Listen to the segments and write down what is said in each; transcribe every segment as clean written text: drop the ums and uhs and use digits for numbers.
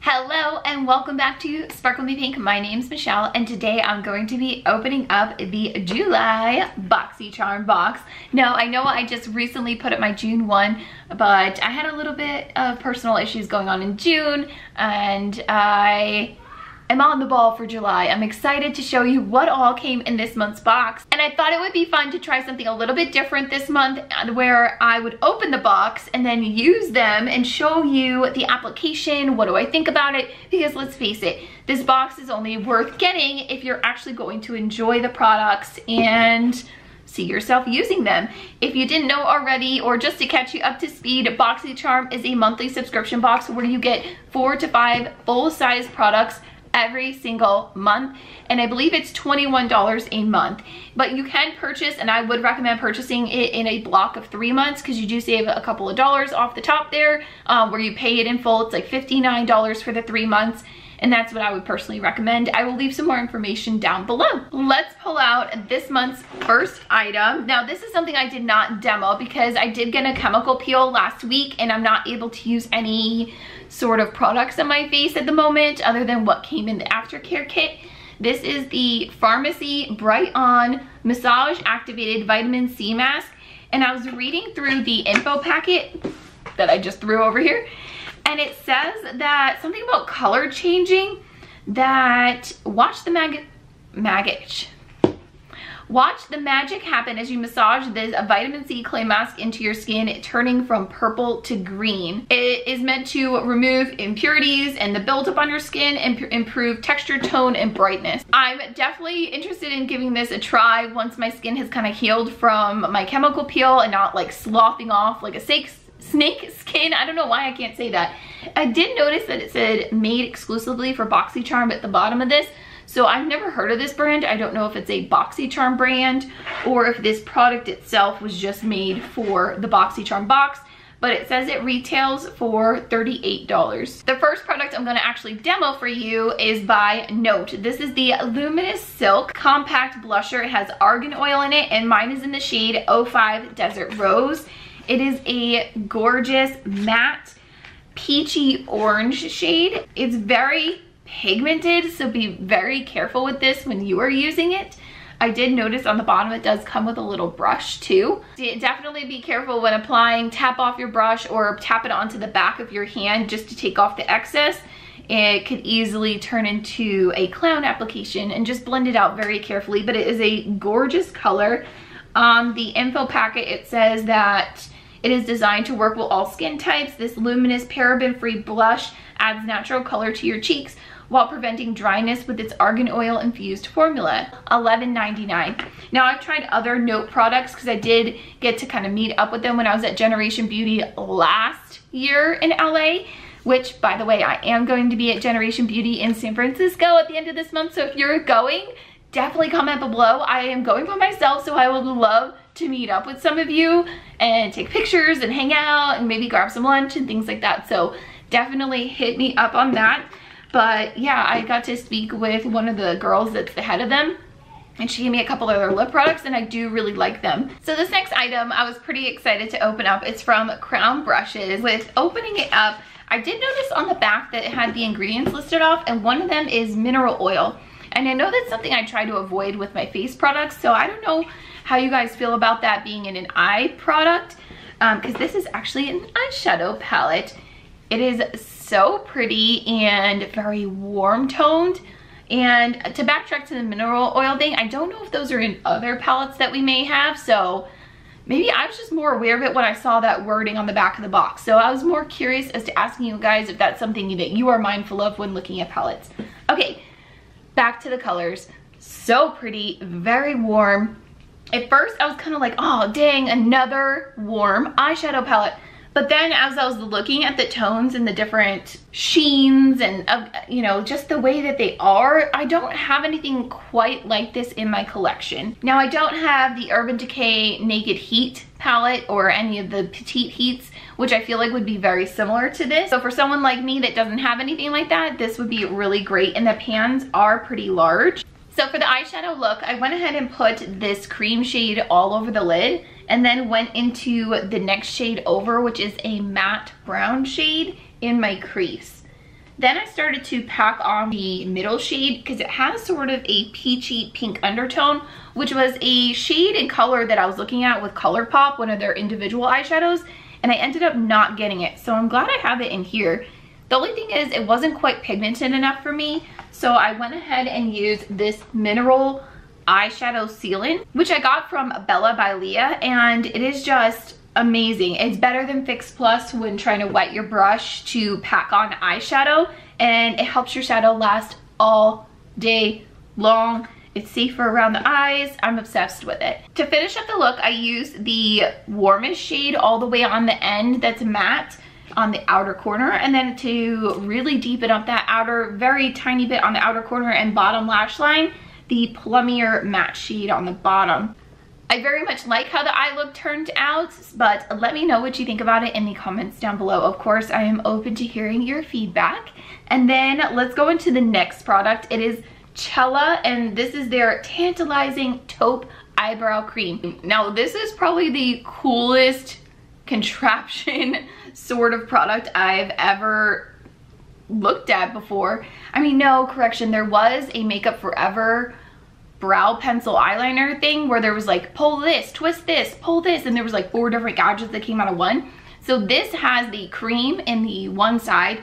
Hello and welcome back to Sparkle Me Pink. My name's Michelle and today I'm going to be opening up the July Boxycharm box. Now I know I just recently put up my June one, but I had a little bit of personal issues going on in June and I am on the ball for July. I'm excited to show you what all came in this month's box. And I thought it would be fun to try something a little bit different this month where I would open the box and then use them and show you the application. What do I think about it? Because let's face it, this box is only worth getting if you're actually going to enjoy the products and see yourself using them. If you didn't know already, or just to catch you up to speed, Boxycharm is a monthly subscription box where you get 4 to 5 full-size products every single month, and I believe it's $21 a month, but you can purchase, and I would recommend purchasing it in a block of 3 months because you do save a couple of dollars off the top there, where you pay it in full. It's like $59 for the 3 months, and that's what I would personally recommend. I will leave some more information down below. Let's pull out this month's first item. Now this is something I did not demo because I did get a chemical peel last week and I'm not able to use any sort of products on my face at the moment other than what came in the aftercare kit. This is the Pharmacy Bright On Massage Activated Vitamin C Mask, and I was reading through the info packet that I just threw over here, and it says that something about color changing, that watch the magic happen as you massage this vitamin C clay mask into your skin, turning from purple to green. It is meant to remove impurities and the buildup on your skin and improve texture, tone, and brightness. I'm definitely interested in giving this a try once my skin has kind of healed from my chemical peel and not like sloughing off like a snake skin. I don't know why I can't say that. I did notice that it said made exclusively for Boxycharm at the bottom of this. So I've never heard of this brand. I don't know if it's a Boxycharm brand or if this product itself was just made for the Boxycharm box, but it says it retails for $38. The first product I'm gonna actually demo for you is by Note. This is the Luminous Silk Compact Blusher. It has argan oil in it and mine is in the shade 05 Desert Rose. It is a gorgeous matte peachy orange shade. It's very pigmented, so be very careful with this when you are using it. I did notice on the bottom it does come with a little brush too. Definitely be careful when applying. Tap off your brush or tap it onto the back of your hand just to take off the excess. It could easily turn into a clown application, and just blend it out very carefully, but it is a gorgeous color. On the info packet it says that it is designed to work with all skin types. This luminous paraben-free blush adds natural color to your cheeks while preventing dryness with its argan oil infused formula. $11.99. Now I've tried other Note products because I did get to kind of meet up with them when I was at Generation Beauty last year in LA, which by the way, I am going to be at Generation Beauty in San Francisco at the end of this month. So if you're going, definitely comment below. I am going by myself, so I would love to meet up with some of you and take pictures and hang out and maybe grab some lunch and things like that. So definitely hit me up on that. But yeah, I got to speak with one of the girls that's the head of them, and she gave me a couple of their lip products and I do really like them. So this next item I was pretty excited to open up. It's from Crown Brushes. With opening it up, I did notice on the back that it had the ingredients listed off, and one of them is mineral oil. And I know that's something I try to avoid with my face products, so I don't know how you guys feel about that being in an eye product, because this is actually an eyeshadow palette. It is so pretty and very warm toned. And to backtrack to the mineral oil thing, I don't know if those are in other palettes that we may have, so maybe I was just more aware of it when I saw that wording on the back of the box. So I was more curious as to asking you guys if that's something that you are mindful of when looking at palettes. Okay, back to the colors. So pretty, very warm. At first I was kind of like, oh dang, another warm eyeshadow palette. But then as I was looking at the tones and the different sheens and you know, just the way that they are, I don't have anything quite like this in my collection. Now I don't have the Urban Decay Naked Heat palette or any of the Petite Heats, which I feel like would be very similar to this. So for someone like me that doesn't have anything like that, this would be really great, and the pans are pretty large. So for the eyeshadow look, I went ahead and put this cream shade all over the lid and then went into the next shade over, which is a matte brown shade in my crease. Then I started to pack on the middle shade because it has sort of a peachy pink undertone, which was a shade and color that I was looking at with ColourPop, one of their individual eyeshadows, and I ended up not getting it. So I'm glad I have it in here. The only thing is it wasn't quite pigmented enough for me, so I went ahead and used this mineral eyeshadow sealant, which I got from Bella by Leah, and it is just amazing. It's better than Fix Plus when trying to wet your brush to pack on eyeshadow, and it helps your shadow last all day long. It's safer around the eyes. I'm obsessed with it. To finish up the look, I used the warmest shade all the way on the end that's matte on the outer corner, and then to really deepen up that outer, very tiny bit on the outer corner and bottom lash line, the plummier matte shade on the bottom. I very much like how the eye look turned out, but let me know what you think about it in the comments down below. Of course, I am open to hearing your feedback. And then let's go into the next product. It is Cella, and this is their tantalizing taupe eyebrow cream. Now, this is probably the coolest contraption sort of product I've ever looked at before. I mean, no, correction, there was a Makeup Forever brow pencil eyeliner thing where there was like, pull this, twist this, pull this, and there was like 4 different gadgets that came out of one. So this has the cream in the one side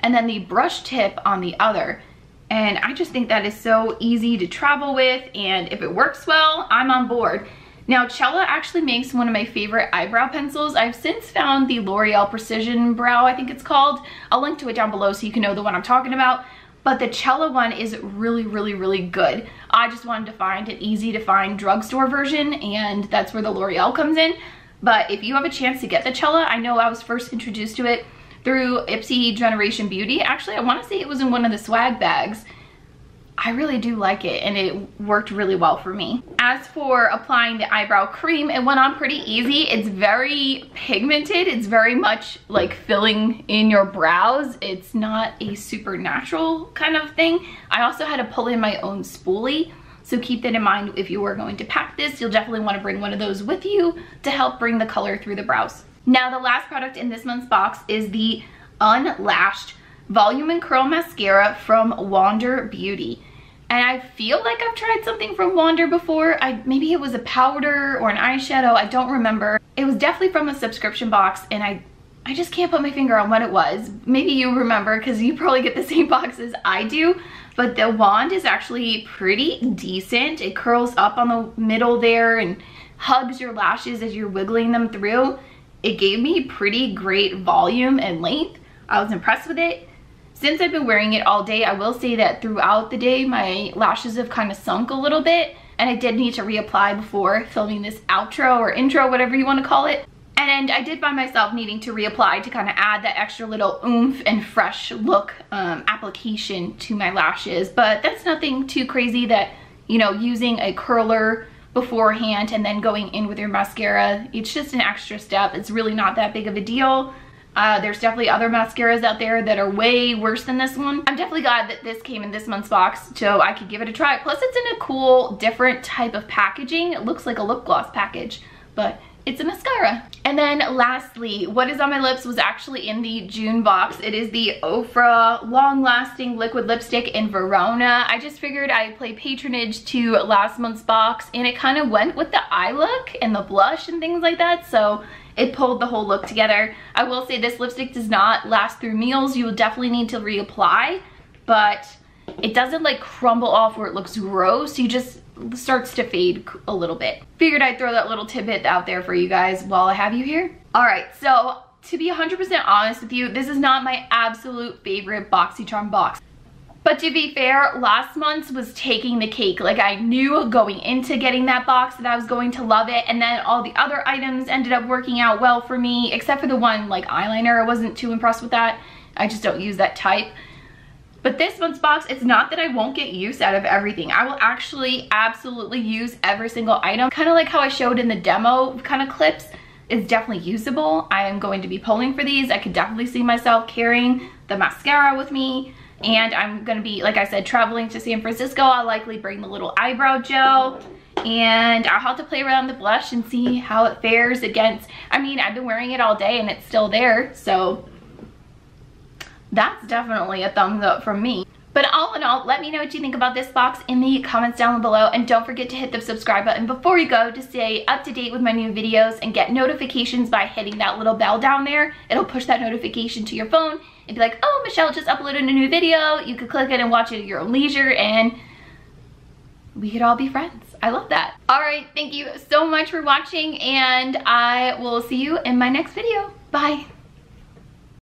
and then the brush tip on the other. And I just think that is so easy to travel with, and if it works well, I'm on board. Now, Cella actually makes one of my favorite eyebrow pencils. I've since found the L'Oreal Precision Brow, I think it's called. I'll link to it down below so you can know the one I'm talking about. But the Cella one is really, really, really good. I just wanted to find an easy to find drugstore version, and that's where the L'Oreal comes in. But if you have a chance to get the Cella, I know I was first introduced to it through Ipsy Generation Beauty. Actually, I want to say it was in one of the swag bags. I really do like it, and it worked really well for me. As for applying the eyebrow cream, it went on pretty easy. It's very pigmented. It's very much like filling in your brows. It's not a super natural kind of thing. I also had to pull in my own spoolie, so keep that in mind. If you are going to pack this, you'll definitely want to bring one of those with you to help bring the color through the brows. Now, the last product in this month's box is the Unlashed Volume and Curl Mascara from Wander Beauty. And I feel like I've tried something from Wander before. Maybe it was a powder or an eyeshadow, I don't remember. It was definitely from a subscription box, and I just can't put my finger on what it was. Maybe you remember, because you probably get the same box as I do. But the wand is actually pretty decent. It curls up on the middle there and hugs your lashes as you're wiggling them through. It gave me pretty great volume and length. I was impressed with it. Since I've been wearing it all day, I will say that throughout the day, my lashes have kind of sunk a little bit, and I did need to reapply before filming this outro or intro, whatever you want to call it. And I did find myself needing to reapply to kind of add that extra little oomph and fresh look application to my lashes. But that's nothing too crazy that, you know, using a curler beforehand and then going in with your mascara, it's just an extra step. It's really not that big of a deal. There's definitely other mascaras out there that are way worse than this one. I'm definitely glad that this came in this month's box so I could give it a try. Plus, it's in a cool, different type of packaging. It looks like a lip gloss package, but it's a mascara. And then lastly, what is on my lips was actually in the June box. It is the Ofra Long Lasting Liquid Lipstick in Verona. I just figured I'd play patronage to last month's box, and it kind of went with the eye look and the blush and things like that, so it pulled the whole look together. I will say this lipstick does not last through meals. You will definitely need to reapply, but it doesn't like crumble off where it looks gross. You just starts to fade a little bit. Figured I'd throw that little tidbit out there for you guys while I have you here. All right, so to be 100% honest with you, this is not my absolute favorite Boxycharm box. But to be fair, last month's was taking the cake. Like, I knew going into getting that box that I was going to love it, and then all the other items ended up working out well for me, except for the one like eyeliner. I wasn't too impressed with that. I just don't use that type. But this month's box, it's not that I won't get use out of everything. I will actually absolutely use every single item. Kind of like how I showed in the demo kind of clips. It's definitely usable. I am going to be pulling for these. I could definitely see myself carrying the mascara with me. And I'm gonna be, like I said, traveling to San Francisco. I'll likely bring the little eyebrow gel, and I'll have to play around the blush and see how it fares against, I mean, I've been wearing it all day and it's still there, so That's definitely a thumbs up from me. But all in all, let me know what you think about this box in the comments down below, and don't forget to hit the subscribe button before you go to stay up to date with my new videos and get notifications by hitting that little bell down there. It'll push that notification to your phone and be like, oh, Michelle just uploaded a new video. You could click it and watch it at your own leisure, and we could all be friends. I love that. All right, thank you so much for watching, and I will see you in my next video. Bye.